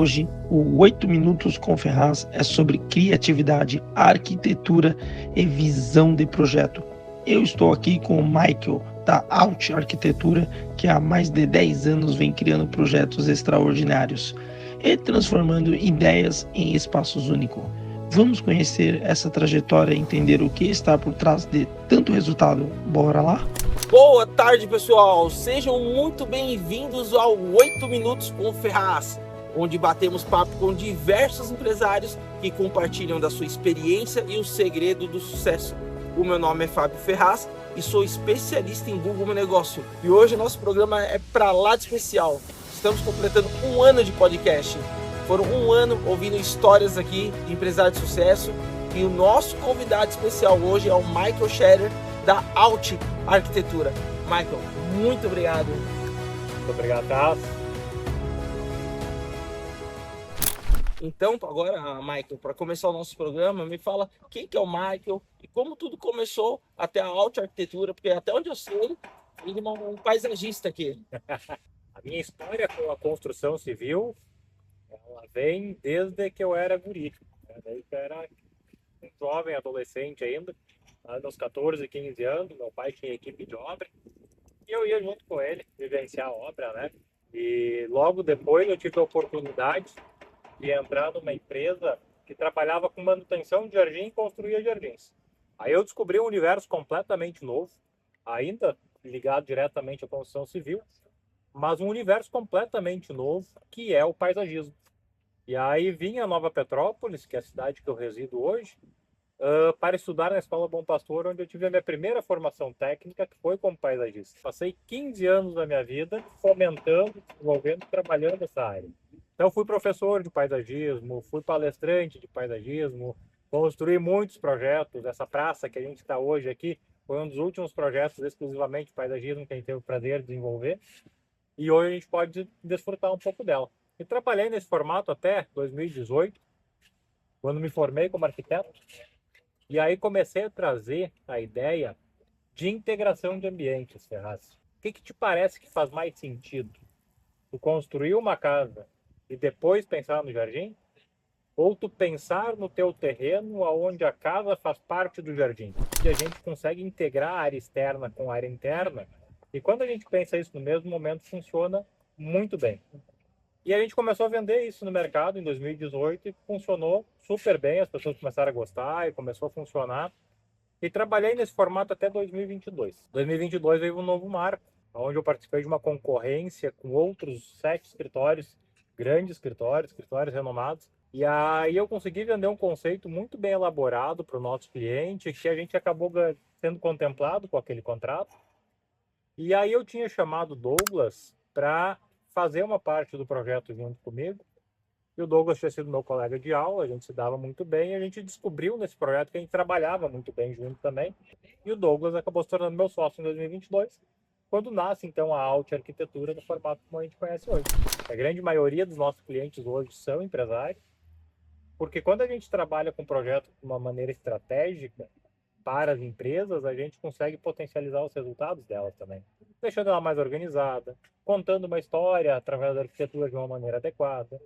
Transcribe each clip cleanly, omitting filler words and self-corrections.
Hoje, o 8 Minutos com Ferraz é sobre criatividade, arquitetura e visão de projeto. Eu estou aqui com o Michael, da Alt Arquitetura, que há mais de 10 anos vem criando projetos extraordinários e transformando ideias em espaços únicos. Vamos conhecer essa trajetória e entender o que está por trás de tanto resultado. Bora lá? Boa tarde, pessoal! Sejam muito bem-vindos ao 8 Minutos com Ferraz, onde batemos papo com diversos empresários que compartilham da sua experiência e o segredo do sucesso. O meu nome é Fábio Ferraz e sou especialista em Google Meu Negócio. E hoje o nosso programa é pra lá de especial. Estamos completando um ano de podcast. Foram um ano ouvindo histórias aqui de empresários de sucesso. E o nosso convidado especial hoje é o Michael Scherer, da Alt Arquitetura. Michael, muito obrigado. Muito obrigado, Tasso. Então, agora, Michael, para começar o nosso programa, me fala quem que é o Michael e como tudo começou até a Alt Arquitetura, porque até onde eu sei, ele é um paisagista aqui. A minha história com a construção civil, ela vem desde que eu era guri. Desde que eu era um jovem adolescente ainda, nos 14, 15 anos, meu pai tinha equipe de obra e eu ia junto com ele vivenciar a obra, né? E logo depois eu tive a oportunidade de entrar numa empresa que trabalhava com manutenção de jardim e construía jardins. Aí eu descobri um universo completamente novo, ainda ligado diretamente à construção civil, mas um universo completamente novo, que é o paisagismo. E aí vim a Nova Petrópolis, que é a cidade que eu resido hoje, para estudar na Escola Bom Pastor, onde eu tive a minha primeira formação técnica, que foi como paisagista. Passei 15 anos da minha vida fomentando, desenvolvendo, trabalhando nessa área. Então fui professor de paisagismo, fui palestrante de paisagismo, construí muitos projetos. Essa praça que a gente está hoje aqui foi um dos últimos projetos exclusivamente de paisagismo que a gente teve o prazer de desenvolver. E hoje a gente pode desfrutar um pouco dela. E trabalhei nesse formato até 2018, quando me formei como arquiteto. E aí comecei a trazer a ideia de integração de ambientes, Ferraz. O que te parece que faz mais sentido? Tu construir uma casa e depois pensar no jardim? Ou tu pensar no teu terreno onde a casa faz parte do jardim? E a gente consegue integrar a área externa com a área interna. E quando a gente pensa isso no mesmo momento, funciona muito bem. E a gente começou a vender isso no mercado em 2018 e funcionou super bem. As pessoas começaram a gostar e começou a funcionar. E trabalhei nesse formato até 2022. 2022 veio um novo marco, onde eu participei de uma concorrência com outros 7 escritórios, grandes escritórios renomados. E aí eu consegui vender um conceito muito bem elaborado para o nosso cliente, que a gente acabou sendo contemplado com aquele contrato. E aí eu tinha chamado Douglas para fazer uma parte do projeto junto comigo. E o Douglas tinha sido meu colega de aula, a gente se dava muito bem, e a gente descobriu nesse projeto que a gente trabalhava muito bem junto também. E o Douglas acabou se tornando meu sócio em 2022, quando nasce então a Alt Arquitetura no formato como a gente conhece hoje. A grande maioria dos nossos clientes hoje são empresários, porque quando a gente trabalha com projeto de uma maneira estratégica para as empresas, a gente consegue potencializar os resultados delas também, deixando ela mais organizada, contando uma história através da arquitetura de uma maneira adequada.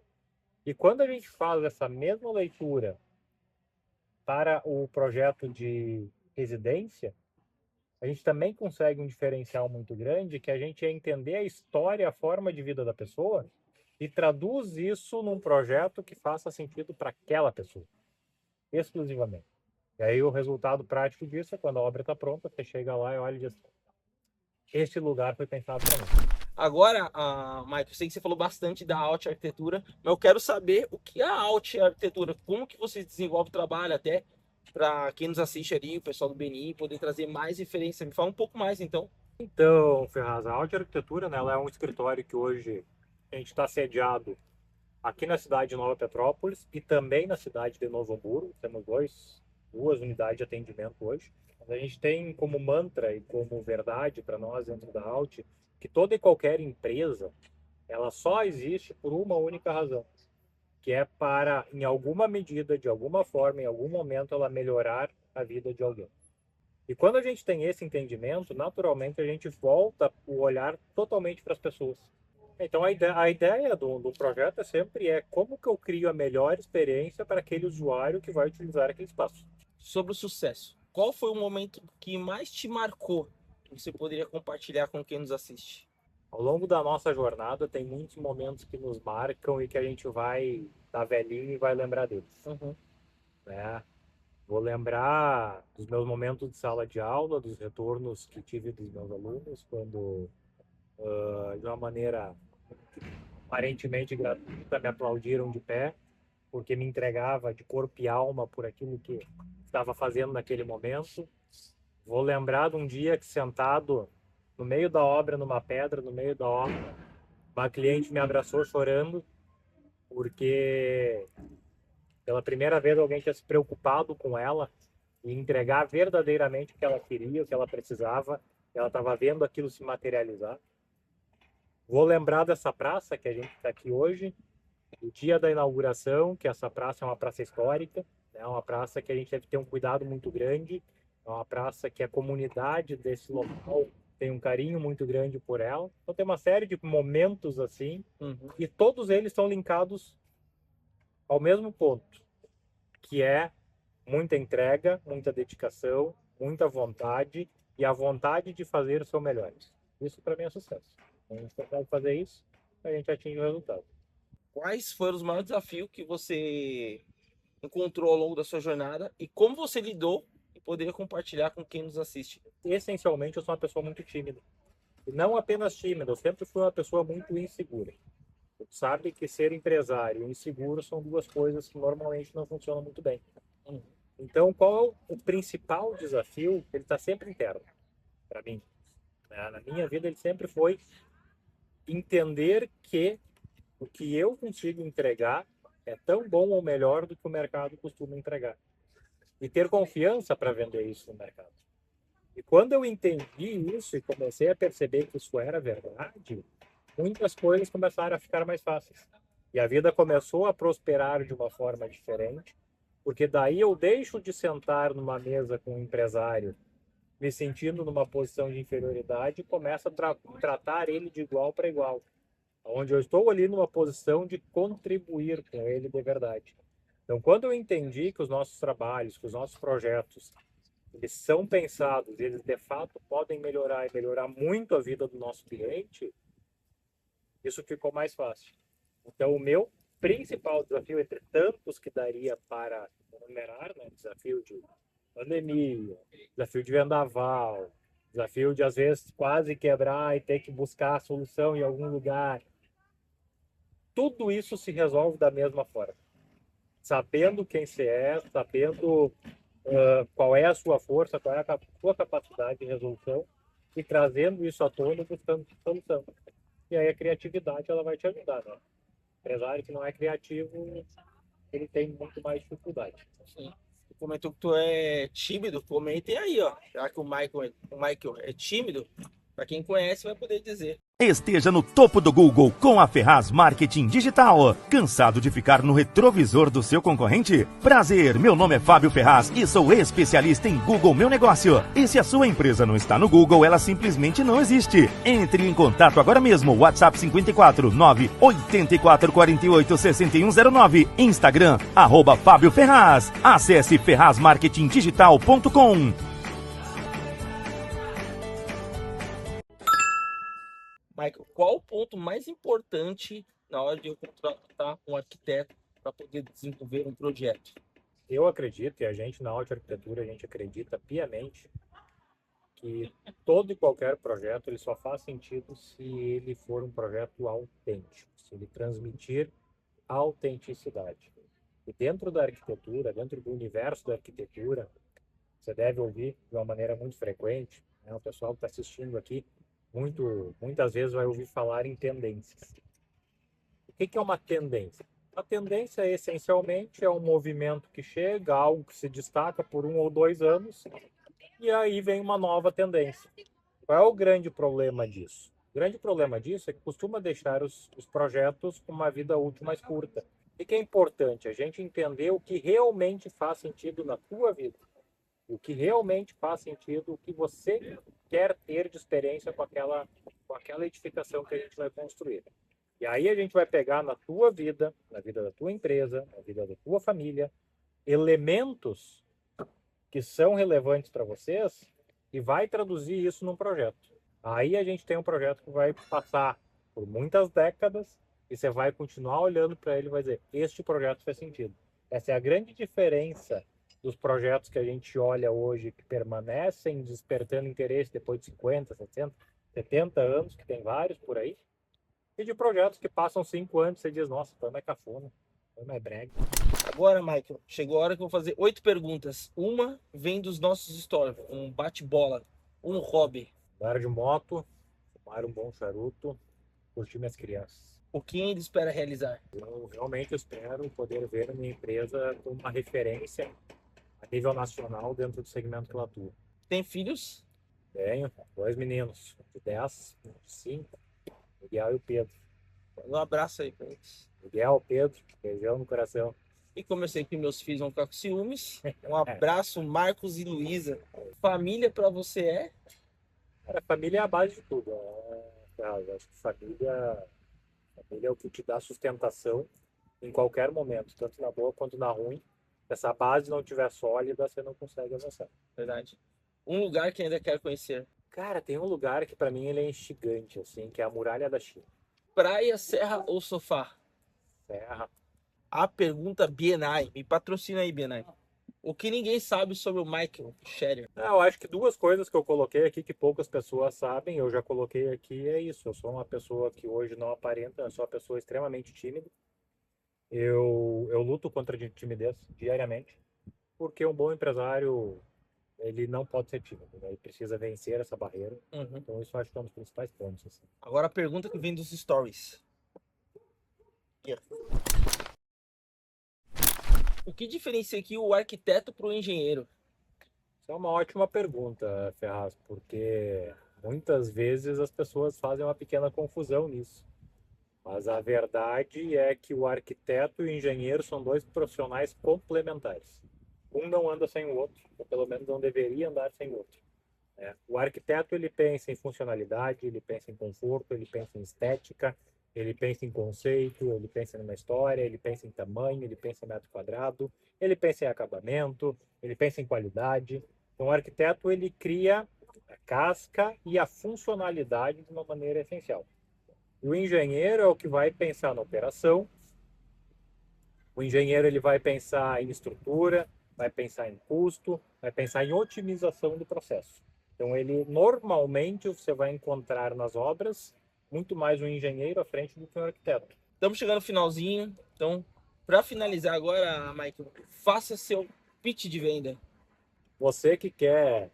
E quando a gente faz essa mesma leitura para o projeto de residência, a gente também consegue um diferencial muito grande, que a gente é entender a história, a forma de vida da pessoa e traduz isso num projeto que faça sentido para aquela pessoa, exclusivamente. E aí o resultado prático disso é quando a obra está pronta, você chega lá e olha e diz: este lugar foi pensado para mim. Agora, Michael, eu sei que você falou bastante da Alt Arquitetura, mas eu quero saber o que é a Alt Arquitetura, como que você desenvolve o trabalho, até para quem nos assiste ali, o pessoal do BNI, poder trazer mais referência. Me fala um pouco mais, então. Então, Ferraz, a Alt Arquitetura, né, ela é um escritório que hoje a gente está sediado aqui na cidade de Nova Petrópolis e também na cidade de Novo Hamburgo. Temos duas unidades de atendimento hoje. A gente tem como mantra e como verdade para nós dentro da Alt que toda e qualquer empresa, ela só existe por uma única razão, que é para, em alguma medida, de alguma forma, em algum momento, ela melhorar a vida de alguém. E quando a gente tem esse entendimento, naturalmente a gente volta o olhar totalmente para as pessoas. Então a ideia do projeto sempre é como que eu crio a melhor experiência para aquele usuário que vai utilizar aquele espaço. Sobre o sucesso, qual foi o momento que mais te marcou que você poderia compartilhar com quem nos assiste? Ao longo da nossa jornada tem muitos momentos que nos marcam e que a gente vai estar velhinho e vai lembrar deles, né? Vou lembrar dos meus momentos de sala de aula, dos retornos que tive dos meus alunos, quando, de uma maneira aparentemente gratuita, me aplaudiram de pé, porque me entregava de corpo e alma por aquilo que estava fazendo naquele momento. Vou lembrar de um dia que, sentado no meio da obra, numa pedra, no meio da obra, uma cliente me abraçou chorando, porque pela primeira vez alguém tinha se preocupado com ela e entregar verdadeiramente o que ela queria, o que ela precisava. Ela estava vendo aquilo se materializar. Vou lembrar dessa praça que a gente está aqui hoje, o dia da inauguração, que essa praça é uma praça histórica, é uma praça que a gente deve ter um cuidado muito grande, é uma praça que a comunidade desse local tem um carinho muito grande por ela. Então tem uma série de momentos assim, e todos eles estão linkados ao mesmo ponto, que é muita entrega, muita dedicação, muita vontade e a vontade de fazer o seu melhor. Isso para mim é sucesso. A gente consegue fazer isso, a gente atinge o resultado. Quais foram os maiores desafios que você encontrou ao longo da sua jornada e como você lidou e poderia compartilhar com quem nos assiste? Essencialmente, eu sou uma pessoa muito tímida. E não apenas tímida, eu sempre fui uma pessoa muito insegura. Você sabe que ser empresário e inseguro são duas coisas que normalmente não funcionam muito bem. Então, qual é o principal desafio? Ele está sempre interno, para mim. Na minha vida, ele sempre foi entender que o que eu consigo entregar é tão bom ou melhor do que o mercado costuma entregar. E ter confiança para vender isso no mercado. E quando eu entendi isso e comecei a perceber que isso era verdade, muitas coisas começaram a ficar mais fáceis. E a vida começou a prosperar de uma forma diferente, porque daí eu deixo de sentar numa mesa com um empresário, me sentindo numa posição de inferioridade, e começo a tratar ele de igual para igual, onde eu estou ali numa posição de contribuir com ele de verdade. Então, quando eu entendi que os nossos trabalhos, que os nossos projetos, eles são pensados, eles de fato podem melhorar e melhorar muito a vida do nosso cliente, isso ficou mais fácil. Então, o meu principal desafio, entre tantos que daria para enumerar, né? Desafio de pandemia, desafio de vendaval, desafio de, às vezes, quase quebrar e ter que buscar a solução em algum lugar. Tudo isso se resolve da mesma forma. Sabendo quem você é, sabendo qual é a sua força, qual é a sua capacidade de resolução e trazendo isso à tona, buscando solução. E aí a criatividade ela vai te ajudar, né? O empresário que não é criativo, ele tem muito mais dificuldade. Sim. Tu comentou que tu é tímido, comentem aí, ó. Será que o Michael é tímido? Para quem conhece vai poder dizer. Esteja no topo do Google com a Ferraz Marketing Digital. Cansado de ficar no retrovisor do seu concorrente? Prazer, meu nome é Fábio Ferraz e sou especialista em Google Meu Negócio. E se a sua empresa não está no Google, ela simplesmente não existe. Entre em contato agora mesmo. WhatsApp 54 984 48 6109. Instagram, @Fábio Ferraz. Acesse ferrazmarketingdigital.com. Michael, qual o ponto mais importante na hora de eu contratar um arquiteto para poder desenvolver um projeto? Eu acredito, e a gente na Alte Arquitetura, a gente acredita piamente que todo e qualquer projeto ele só faz sentido se ele for um projeto autêntico, se ele transmitir autenticidade. E dentro da arquitetura, dentro do universo da arquitetura, você deve ouvir de uma maneira muito frequente, né? O pessoal que está assistindo aqui, muitas vezes vai ouvir falar em tendências. O que é uma tendência? A tendência, essencialmente, é um movimento que chega, algo que se destaca por 1 ou 2 anos, e aí vem uma nova tendência. Qual é o grande problema disso? O grande problema disso é que costuma deixar os projetos com uma vida útil mais curta. E que é importante a gente entender o que realmente faz sentido na tua vida. O que realmente faz sentido, o que você quer ter de experiência com aquela edificação que a gente vai construir. E aí a gente vai pegar na tua vida, na vida da tua empresa, na vida da tua família, elementos que são relevantes para vocês e vai traduzir isso num projeto. Aí a gente tem um projeto que vai passar por muitas décadas e você vai continuar olhando para ele e vai dizer, este projeto faz sentido. Essa é a grande diferença dos projetos que a gente olha hoje, que permanecem despertando interesse depois de 50, 60, 70 anos, que tem vários por aí, e de projetos que passam 5 anos e você diz, nossa, foi mais cafona, foi mais brega. Agora, Michael, chegou a hora que eu vou fazer 8 perguntas. Uma vem dos nossos históricos, um bate-bola, um hobby. Andar de moto, fumar um bom charuto, curtir minhas crianças. O que ainda espera realizar? Eu realmente espero poder ver a minha empresa como uma referência a nível nacional dentro do segmento que ela atua. Tem filhos? Tenho 2 meninos, de 10, 5, Miguel e o Pedro. Um abraço aí pra eles. Miguel, Pedro, beijão no coração. E como eu sei que meus filhos vão ficar com ciúmes, um abraço, Marcos e Luísa. Família pra você é? Cara, família é a base de tudo. Eu acho que família é o que te dá sustentação em qualquer momento, tanto na boa quanto na ruim. Se essa base não estiver sólida, você não consegue avançar. Verdade. Um lugar que ainda quero conhecer. Cara, tem um lugar que para mim ele é instigante, assim, que é a Muralha da China. Praia, serra ou sofá? Serra. A pergunta BNI. Me patrocina aí, BNI. O que ninguém sabe sobre o Michael Scherer? Eu acho que 2 coisas que eu coloquei aqui que poucas pessoas sabem, eu já coloquei aqui, é isso. Eu sou uma pessoa que hoje não aparenta, eu sou uma pessoa extremamente tímida. Eu luto contra a timidez diariamente, porque um bom empresário, ele não pode ser tímido, né? Ele precisa vencer essa barreira. Uhum. Então isso eu acho que é um dos principais pontos. Assim. Agora a pergunta que vem dos stories. O que diferencia aqui o arquiteto para o engenheiro? Isso é uma ótima pergunta, Ferraz, porque muitas vezes as pessoas fazem uma pequena confusão nisso. Mas a verdade é que o arquiteto e o engenheiro são 2 profissionais complementares. Um não anda sem o outro, ou pelo menos não deveria andar sem o outro. O arquiteto ele pensa em funcionalidade, ele pensa em conforto, ele pensa em estética, ele pensa em conceito, ele pensa numa história, ele pensa em tamanho, ele pensa em metro quadrado, ele pensa em acabamento, ele pensa em qualidade. Então o arquiteto ele cria a casca e a funcionalidade de uma maneira essencial. E o engenheiro é o que vai pensar na operação. O engenheiro ele vai pensar em estrutura, vai pensar em custo, vai pensar em otimização do processo. Então ele normalmente você vai encontrar nas obras muito mais um engenheiro à frente do que um arquiteto. Estamos chegando no finalzinho, então para finalizar agora, Michael, faça seu pitch de venda. Você que quer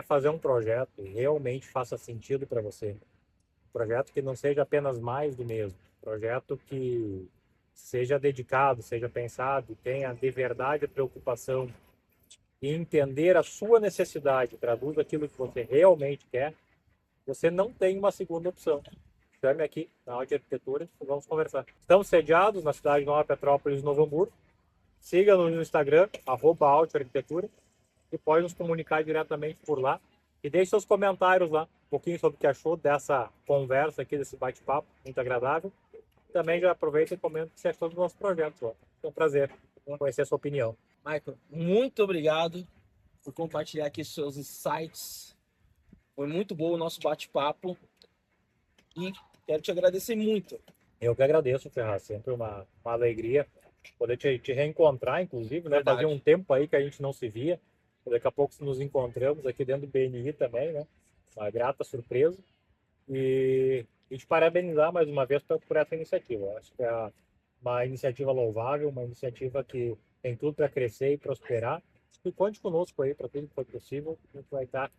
fazer um projeto e realmente faça sentido para você, projeto que não seja apenas mais do mesmo, projeto que seja dedicado, seja pensado, tenha de verdade a preocupação em entender a sua necessidade, traduz aquilo que você realmente quer, você não tem uma segunda opção. Chame aqui na Audi Arquitetura e vamos conversar. Estamos sediados na cidade de Nova Petrópolis, Novo Hamburgo. Siga-nos no Instagram, @Audi Arquitetura, e pode nos comunicar diretamente por lá. E deixe seus comentários lá, um pouquinho sobre o que achou dessa conversa aqui, desse bate-papo muito agradável. Também já aproveita e comenta o que você achou dos nossos projetos. Ó. É um prazer conhecer a sua opinião. Michael, muito obrigado por compartilhar aqui seus insights. Foi muito bom o nosso bate-papo e quero te agradecer muito. Eu que agradeço, Ferraz. Sempre uma alegria poder te reencontrar, inclusive, né? Fazia um tempo aí que a gente não se via. Daqui a pouco nos encontramos aqui dentro do BNI também, né? Uma grata surpresa. E te parabenizar mais uma vez por essa iniciativa. Eu acho que é uma iniciativa louvável, uma iniciativa que tem tudo para crescer e prosperar. E conte conosco aí para tudo que for possível. A gente vai estar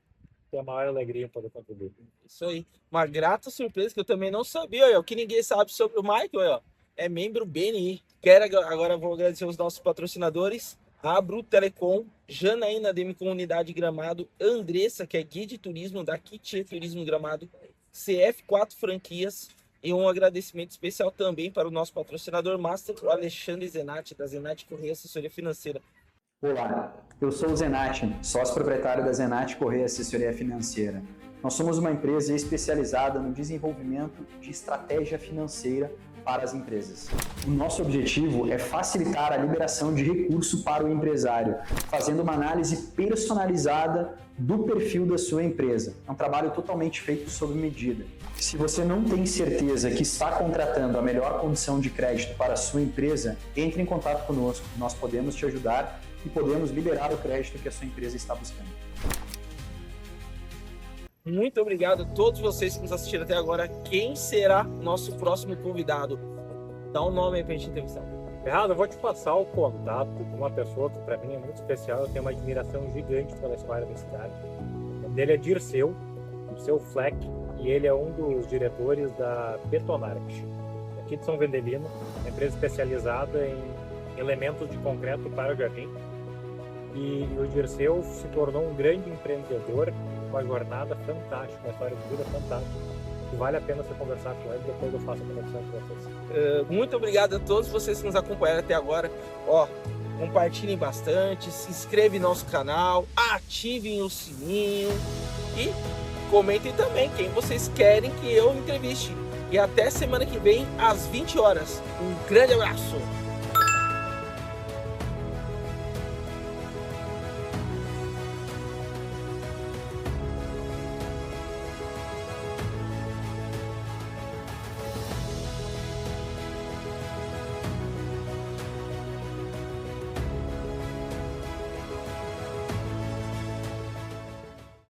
com a maior alegria em poder contribuir. Isso aí. Uma grata surpresa que eu também não sabia. Ó, o que ninguém sabe sobre o Michael ó, é membro BNI. Agora vou agradecer os nossos patrocinadores. A Bru Telecom, Janaína Demi Comunidade Gramado, Andressa, que é guia de turismo da Kitê Turismo Gramado, CF4 Franquias, e um agradecimento especial também para o nosso patrocinador master, o Alexandre Zenatti, da Zenatti Correia Assessoria Financeira. Olá, eu sou o Zenatti, sócio proprietário da Zenatti Correia Assessoria Financeira. Nós somos uma empresa especializada no desenvolvimento de estratégia financeira para as empresas. O nosso objetivo é facilitar a liberação de recurso para o empresário, fazendo uma análise personalizada do perfil da sua empresa. É um trabalho totalmente feito sob medida. Se você não tem certeza que está contratando a melhor condição de crédito para a sua empresa, entre em contato conosco. Nós podemos te ajudar e podemos liberar o crédito que a sua empresa está buscando. Muito obrigado a todos vocês que nos assistiram até agora. Quem será nosso próximo convidado? Dá um nome aí pra gente entrevistar. Ferraz, eu vou te passar o contato de uma pessoa que para mim é muito especial. Eu tenho uma admiração gigante pela história desse cara. O nome dele é Dirceu Fleck, e ele é um dos diretores da Betonarte, aqui de São Vendelino, uma empresa especializada em elementos de concreto para o jardim. E o Dirceu se tornou um grande empreendedor, uma jornada fantástica, uma história de vida fantástica. E vale a pena você conversar com ele, depois eu faço a conexão com vocês. Muito obrigado a todos vocês que nos acompanharam até agora. Compartilhem bastante, se inscrevem no nosso canal, ativem o sininho e comentem também quem vocês querem que eu entreviste. E até semana que vem, às 20 horas. Um grande abraço!